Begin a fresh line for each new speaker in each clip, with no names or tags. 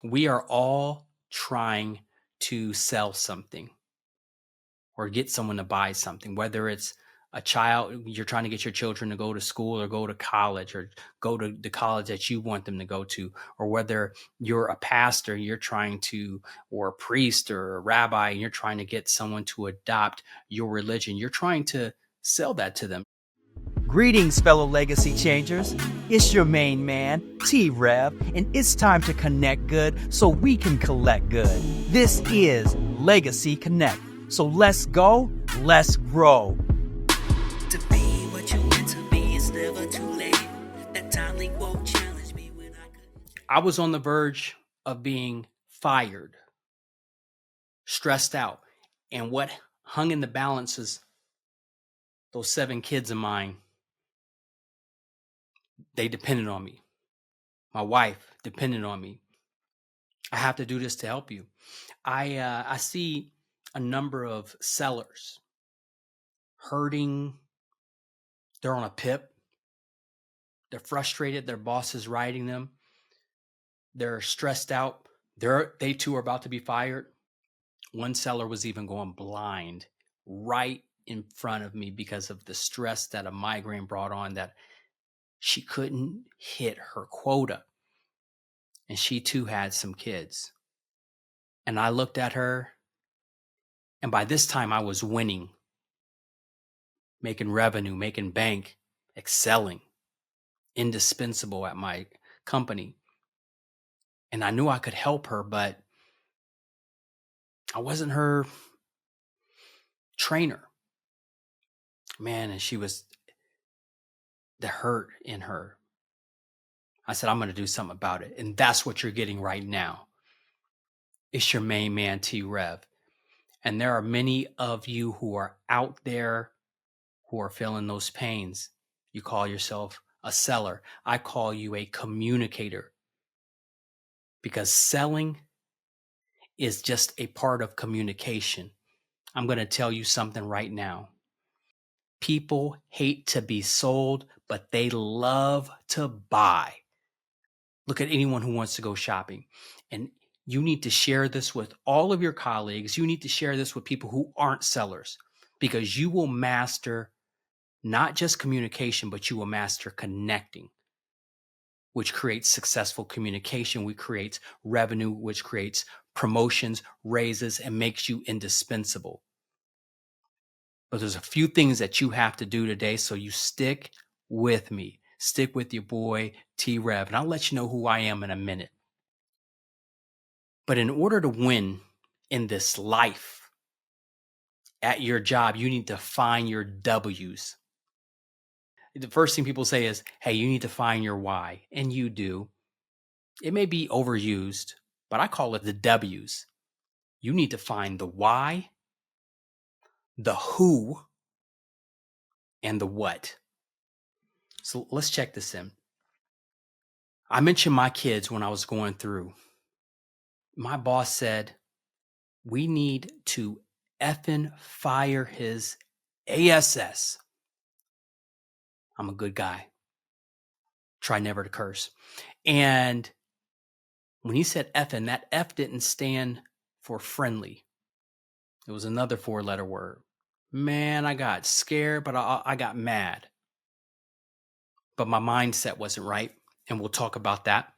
We are all trying to sell something or get someone to buy something, whether it's a child, you're trying to get your children to go to school or go to college or go to the college that you want them to go to, or whether you're a pastor, you're trying to, or a priest or a rabbi, and you're trying to get someone to adopt your religion. You're trying to sell that to them.
Greetings, fellow legacy changers. It's your main man, T-Rev, and it's time to connect good so we can collect good. This is Legacy Connect. So let's go, let's grow.
To be what you meant to be, it's never too late. That timely quote challenged me when I could.
I was on the verge of being fired, stressed out, and what hung in the balance is those 7 kids of mine. They depended on me. My wife depended on me. I have to do this to help you. I see a number of sellers hurting. They're on a pip. They're frustrated. Their boss is riding them. They're stressed out. They too are about to be fired. One seller was even going blind right in front of me because of the stress that a migraine brought on, that she couldn't hit her quota. And she too had some kids. And I looked at her, and by this time I was winning, making revenue, making bank, excelling, indispensable at my company. And I knew I could help her, but I wasn't her trainer. Man, and she was the hurt in her. I said, I'm going to do something about it. And that's what you're getting right now. It's your main man, T-Rev. And there are many of you who are out there who are feeling those pains. You call yourself a seller. I call you a communicator, because selling is just a part of communication. I'm going to tell you something right now. People hate to be sold, but they love to buy. Look at anyone who wants to go shopping. And you need to share this with all of your colleagues. You need to share this with people who aren't sellers, because you will master not just communication, but you will master connecting, which creates successful communication, which creates revenue, which creates promotions, raises, and makes you indispensable. But there's a few things that you have to do today, so you stick with me. Stick with your boy, T-Rev, and I'll let you know who I am in a minute. But in order to win in this life, at your job, you need to find your W's. The first thing people say is, hey, you need to find your why. And you do. It may be overused, but I call it the W's. You need to find the why, the who, and the what. So let's check this in. I mentioned my kids when I was going through. My boss said, we need to effing fire his ASS. I'm a good guy. Try never to curse. And when he said effing, that F didn't stand for friendly. It was another 4-letter word. Man, I got scared, but I got mad. But my mindset wasn't right, and we'll talk about that.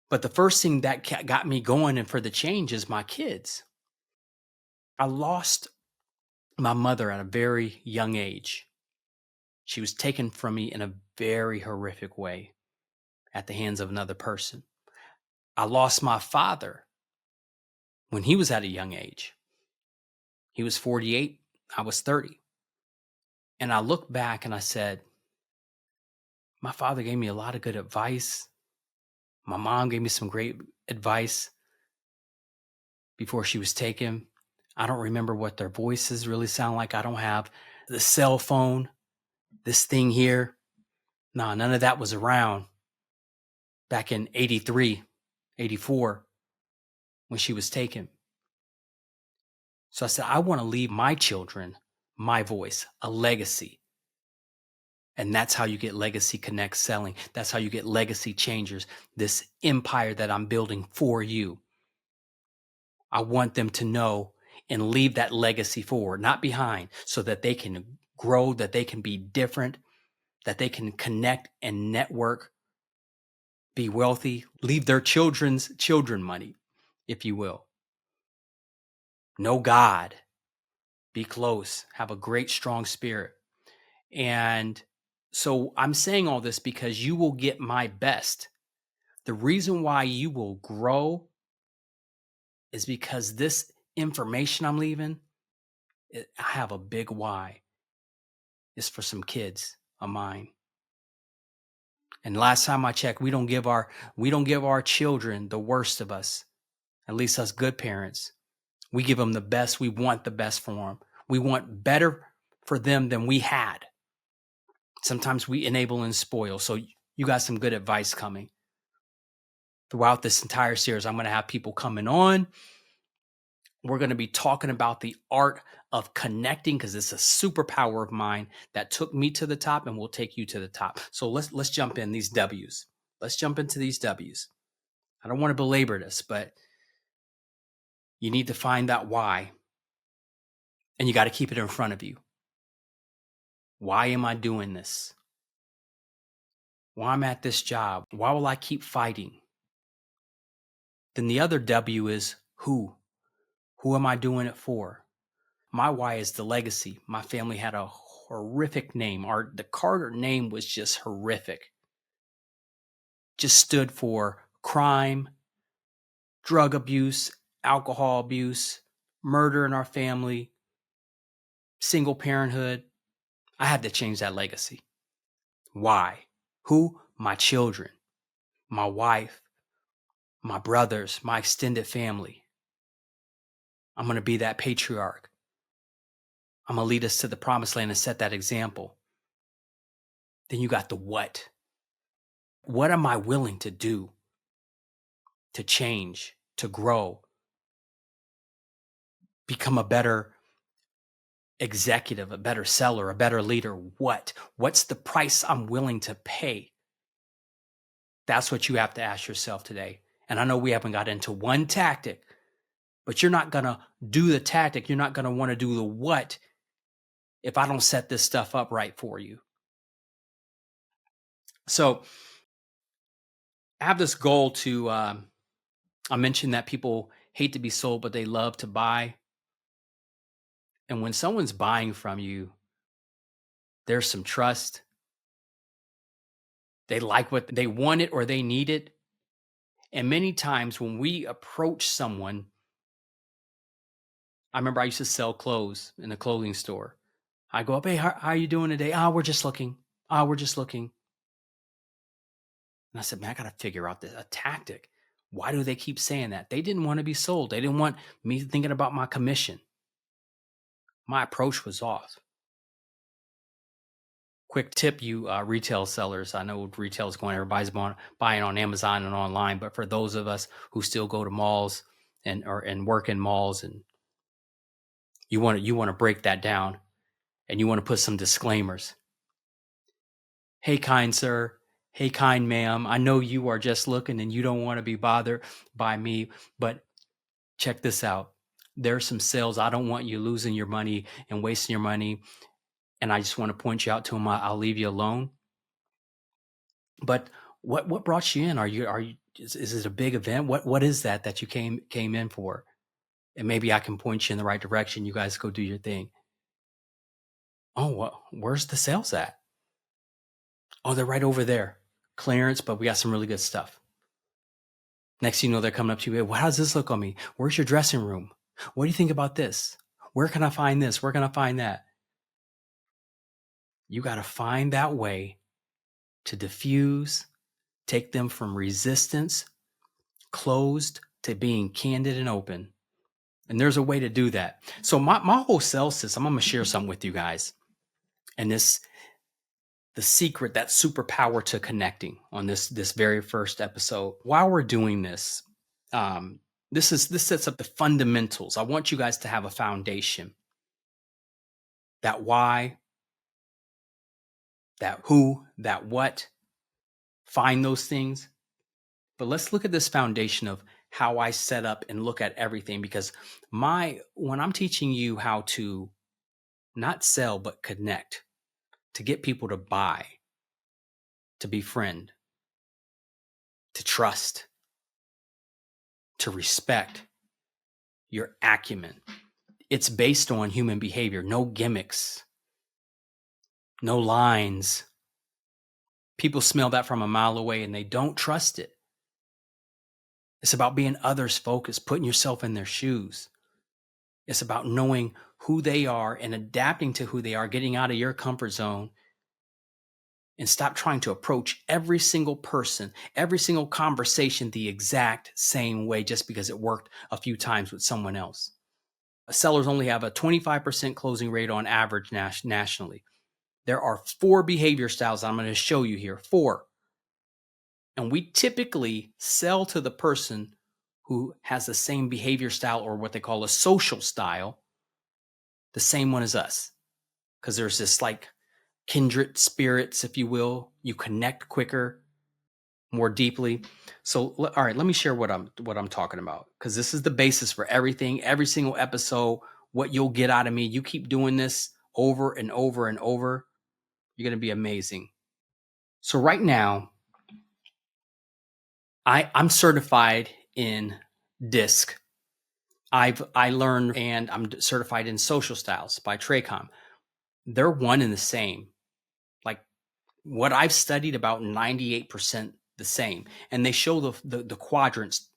But the first thing that got me going and for the change is my kids. I lost my mother at a very young age. She was taken from me in a very horrific way at the hands of another person. I lost my father when he was at a young age. He was 48, I was 30. And I looked back and I said, my father gave me a lot of good advice. My mom gave me some great advice before she was taken. I don't remember what their voices really sound like. I don't have the cell phone, this thing here. No, none of that was around back in 83, 84, when she was taken. So I said, I want to leave my children my voice, a legacy. And that's how you get Legacy Connect selling. That's how you get legacy changers, this empire that I'm building for you. I want them to know and leave that legacy forward, not behind, so that they can grow, that they can be different, that they can connect and network, be wealthy, leave their children's children money, if you will. Know God, be close, have a great, strong spirit. And so I'm saying all this because you will get my best. The reason why you will grow is because this information I'm leaving, I have a big why. It's for some kids of mine. And last time I checked, we don't give our children the worst of us. At least us good parents. We give them the best. We want the best for them. We want better for them than we had. Sometimes we enable and spoil. So you got some good advice coming. Throughout this entire series, I'm going to have people coming on. We're going to be talking about the art of connecting, because it's a superpower of mine that took me to the top and will take you to the top. So let's jump in these W's. Let's jump into these W's. I don't want to belabor this, but you need to find that why, and you got to keep it in front of you. Why am I doing this? Why I'm at this job? Why will I keep fighting? Then the other W is who. Who am I doing it for? My why is the legacy. My family had a horrific name. The Carter name was just horrific. Just stood for crime, drug abuse, alcohol abuse, murder in our family, single parenthood. I had to change that legacy. Why? Who? My children, my wife, my brothers, my extended family. I'm going to be that patriarch. I'm going to lead us to the promised land and set that example. Then you got the what. What am I willing to do to change, to grow, become a better executive, a better seller, a better leader? What? What's the price I'm willing to pay? That's what you have to ask yourself today. And I know we haven't got into one tactic, but you're not going to do the tactic. You're not going to want to do the what if I don't set this stuff up right for you. So I have this goal to, I mentioned that people hate to be sold, but they love to buy. And when someone's buying from you, there's some trust. They like what they want it or they need it. And many times when we approach someone, I remember I used to sell clothes in a clothing store. I go up, hey, how are you doing today? We're just looking. We're just looking. And I said, man, I got to figure out a tactic. Why do they keep saying that? They didn't want to be sold. They didn't want me thinking about my commission. My approach was off. Quick tip, you retail sellers. I know retail is going, everybody's buying on Amazon and online, but for those of us who still go to malls and work in malls, and you want to break that down, and you want to put some disclaimers. Hey, kind sir. Hey, kind ma'am. I know you are just looking and you don't want to be bothered by me, but check this out. There's some sales. I don't want you losing your money and wasting your money. And I just want to point you out to them. I'll leave you alone. But what brought you in? Is it a big event? What is that you came in for? And maybe I can point you in the right direction. You guys go do your thing. Oh, well, where's the sales at? Oh, they're right over there. Clearance, but we got some really good stuff. Next thing you know, they're coming up to you. Well, how does this look on me? Where's your dressing room? What do you think about this? Where can I find this? Where can I find that? You got to find that way to diffuse, take them from resistance, closed, to being candid and open. And there's a way to do that. So my whole sales system, I'm going to share something with you guys. And the secret, that superpower to connecting on this very first episode. While we're doing this, this sets up the fundamentals. I want you guys to have a foundation. That why, that who, that what, find those things. But let's look at this foundation of how I set up and look at everything, because when I'm teaching you how to not sell, but connect, to get people to buy, to befriend, to trust, to respect your acumen, it's based on human behavior, no gimmicks, no lines. People smell that from a mile away and they don't trust it. It's about being others focused, putting yourself in their shoes. It's about knowing who they are and adapting to who they are, getting out of your comfort zone, and stop trying to approach every single person, every single conversation the exact same way just because it worked a few times with someone else. Sellers only have a 25% closing rate on average nationally. There are 4 behavior styles I'm going to show you here. 4. And we typically sell to the person who has the same behavior style, or what they call a social style, the same one as us. Because there's this like kindred spirits, if you will. You connect quicker, more deeply. So, all right, let me share what I'm talking about, because this is the basis for everything, every single episode, what you'll get out of me. You keep doing this over and over and over, you're going to be amazing. So right now, I'm certified in DISC. I learned, and I'm certified in social styles by Tracom. They're one and the same. Like what I've studied, about 98% the same. And they show the quadrants,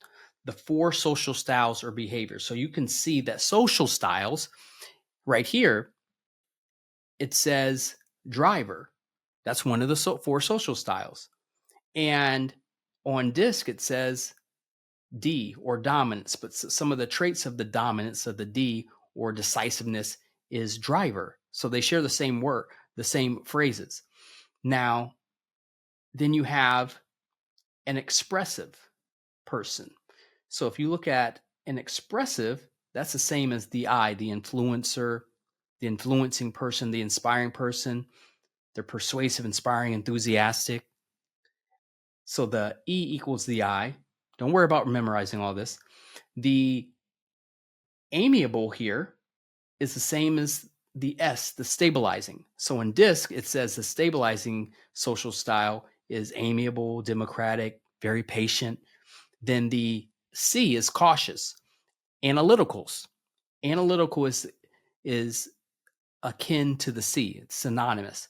the 4 social styles or behaviors. So you can see that social styles right here, it says driver. That's one of the 4 social styles. And on DISC, it says D, or dominance, but some of the traits of the dominance of the D, or decisiveness, is driver. So they share the same word, the same phrases. Now, then you have an expressive person. So if you look at an expressive, that's the same as the I, the influencer, the influencing person, the inspiring person. They're persuasive, inspiring, enthusiastic. So the E equals the I. Don't worry about memorizing all this. The amiable here is the same as the S, the stabilizing. So in DISC, it says the stabilizing social style is amiable, democratic, very patient. Then the C is cautious. Analyticals. Analytical is akin to the C. It's synonymous.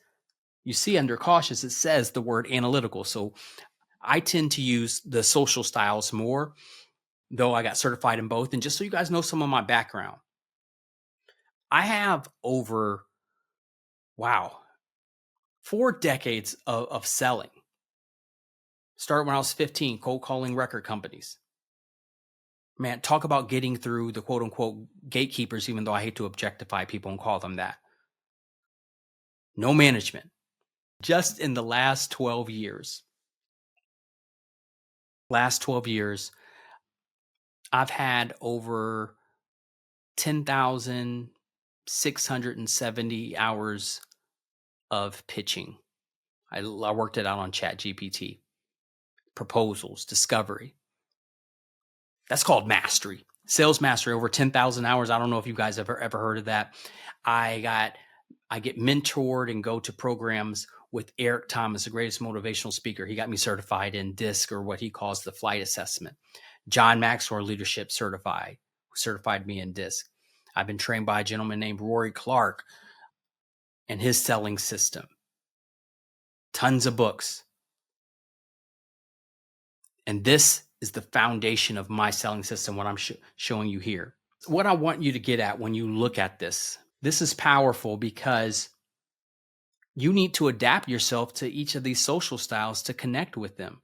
You see under cautious, it says the word analytical. So I tend to use the social styles more, though I got certified in both. And just so you guys know some of my background, I have over, 4 decades of selling. Started when I was 15, cold calling record companies. Man, talk about getting through the quote unquote gatekeepers, even though I hate to objectify people and call them that. No management. Just in the last 12 years, I've had over 10,670 hours of pitching. I worked it out on ChatGPT. Proposals, discovery. That's called mastery. Sales mastery, over 10,000 hours. I don't know if you guys ever heard of that. I get mentored and go to programs with Eric Thomas, the greatest motivational speaker. He got me certified in DISC, or what he calls the flight assessment. John Maxwell, leadership certified me in DISC. I've been trained by a gentleman named Rory Clark and his selling system. Tons of books. And this is the foundation of my selling system, what I'm showing you here. What I want you to get at when you look at this is powerful, because you need to adapt yourself to each of these social styles to connect with them.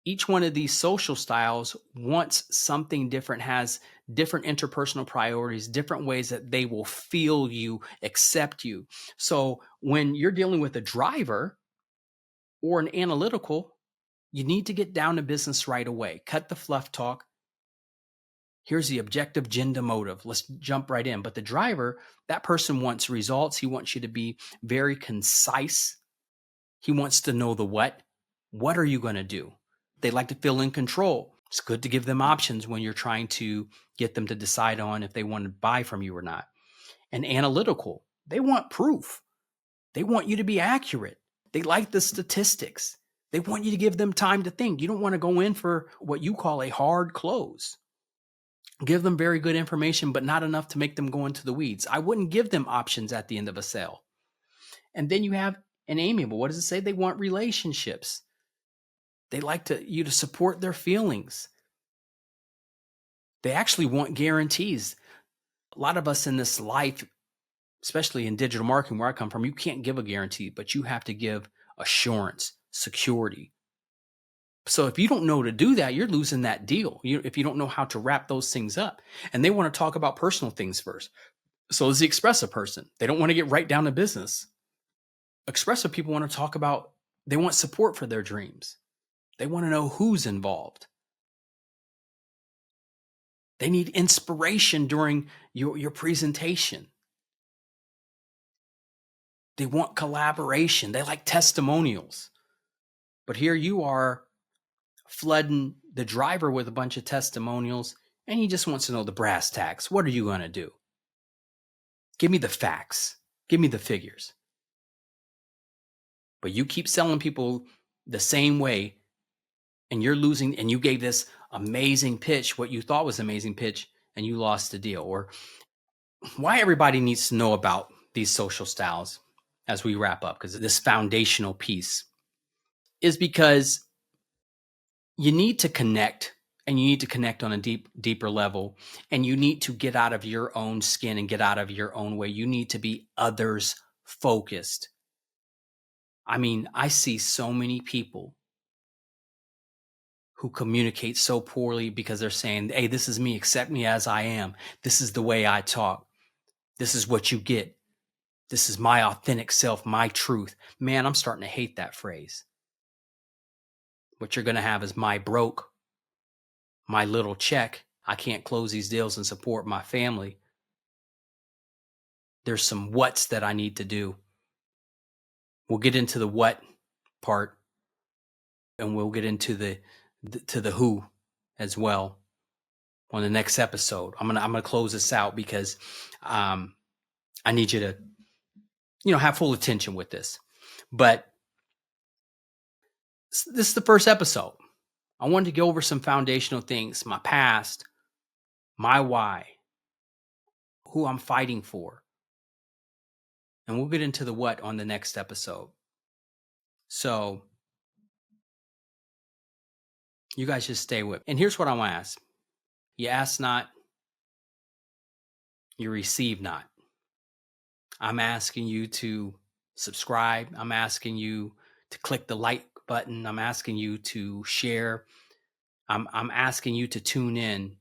Each one of these social styles wants something different, has different interpersonal priorities, different ways that they will feel you, accept you. So when you're dealing with a driver or an analytical, you need to get down to business right away. Cut the fluff talk. Here's the objective, agenda, motive. Let's jump right in. But the driver, that person wants results. He wants you to be very concise. He wants to know the what. What are you going to do? They like to feel in control. It's good to give them options when you're trying to get them to decide on if they want to buy from you or not. And analytical, they want proof. They want you to be accurate. They like the statistics. They want you to give them time to think. You don't want to go in for what you call a hard close. Give them very good information, but not enough to make them go into the weeds. I wouldn't give them options at the end of a sale. And then you have an amiable. What does it say? They want relationships. They like you to support their feelings. They actually want guarantees. A lot of us in this life, especially in digital marketing where I come from, you can't give a guarantee, but you have to give assurance, security. So if you don't know to do that, you're losing that deal. If you don't know how to wrap those things up. And they want to talk about personal things first. So is the expressive person. They don't want to get right down to business. Expressive people want to talk about, they want support for their dreams. They want to know who's involved. They need inspiration during your presentation. They want collaboration. They like testimonials. But here you are flooding the driver with a bunch of testimonials, and he just wants to know the brass tacks. What are you going to do? Give me the facts. Give me the figures. But you keep selling people the same way, and you're losing, and you gave this amazing pitch, what you thought was an amazing pitch, and you lost the deal. Or why everybody needs to know about these social styles as we wrap up, because this foundational piece is because you need to connect, and you need to connect on a deeper level, and you need to get out of your own skin and get out of your own way. You need to be others focused. I mean, I see so many people who communicate so poorly because they're saying, hey, this is me, accept me as I am. This is the way I talk. This is what you get. This is my authentic self, my truth. Man, I'm starting to hate that phrase. What you're going to have is my broke, my little check. I can't close these deals and support my family. There's some what's that I need to do. We'll get into the what part, and we'll get into the who as well on the next episode. I'm gonna close this out because I need you to have full attention with this. But this is the first episode. I wanted to go over some foundational things, my past, my why, who I'm fighting for. And we'll get into the what on the next episode. So you guys just stay with me. And here's what I want to ask. You ask not, you receive not. I'm asking you to subscribe. I'm asking you to click the like button. I'm asking you to share. I'm asking you to tune in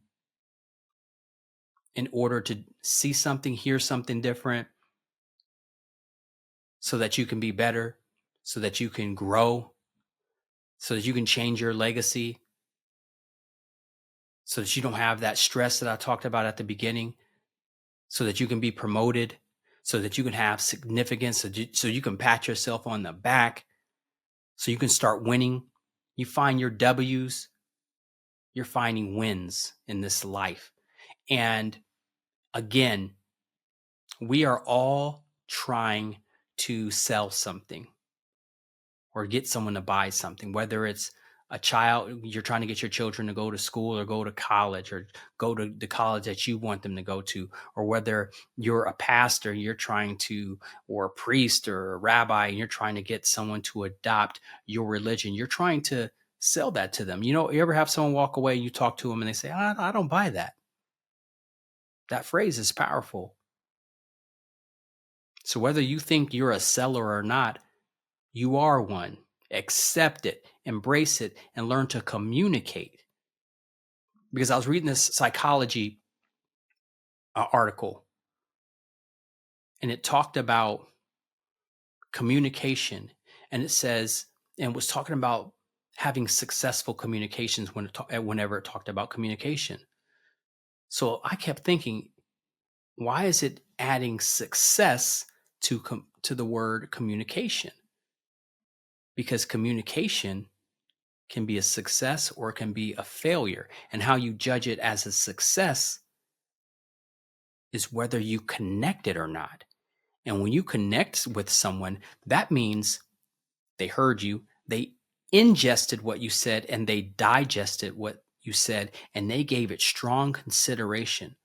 order to see something, hear something different, so that you can be better, so that you can grow, so that you can change your legacy, so that you don't have that stress that I talked about at the beginning, so that you can be promoted, so that you can have significance, so you can pat yourself on the back, so you can start winning. You find your W's, you're finding wins in this life. And again, we are all trying to sell something or get someone to buy something, whether it's a child, you're trying to get your children to go to school or go to college or go to the college that you want them to go to, or whether you're a pastor, you're trying to, or a priest or a rabbi, and you're trying to get someone to adopt your religion. You're trying to sell that to them. You ever have someone walk away, you talk to them and they say, I don't buy that. That phrase is powerful. So whether you think you're a seller or not, you are one. Accept it, embrace it, and learn to communicate. Because I was reading this psychology article, and it talked about communication, and it says, and was talking about having successful communications whenever it talked about communication. So I kept thinking, why is it adding success to the word communication? because communication can be a success or it can be a failure. And how you judge it as a success is whether you connected or not. And when you connect with someone, that means they heard you, they ingested what you said, and they digested what you said, and they gave it strong consideration.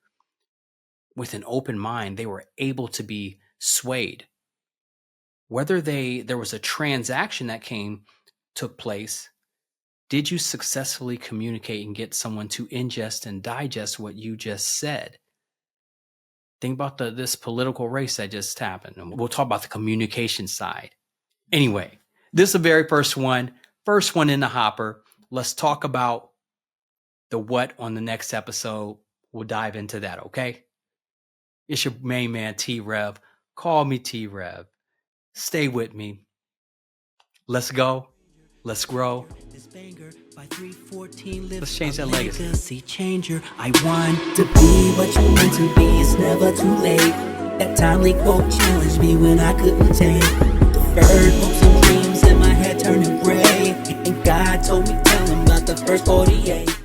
With an open mind, they were able to be swayed. Whether there was a transaction that took place, did you successfully communicate and get someone to ingest and digest what you just said? Think about this political race that just happened. And we'll talk about the communication side. Anyway, this is the very first one in the hopper. Let's talk about the what on the next episode. We'll dive into that, okay? It's your main man, T-Rev. Call me T-Rev. Stay with me. Let's go. Let's grow. Let's change that legacy.
Changer. I want to be what you meant to be. It's never too late. That timely quote challenged me when I couldn't take. Deferred hopes and dreams in my head turning gray. And God told me tell him about the first 48.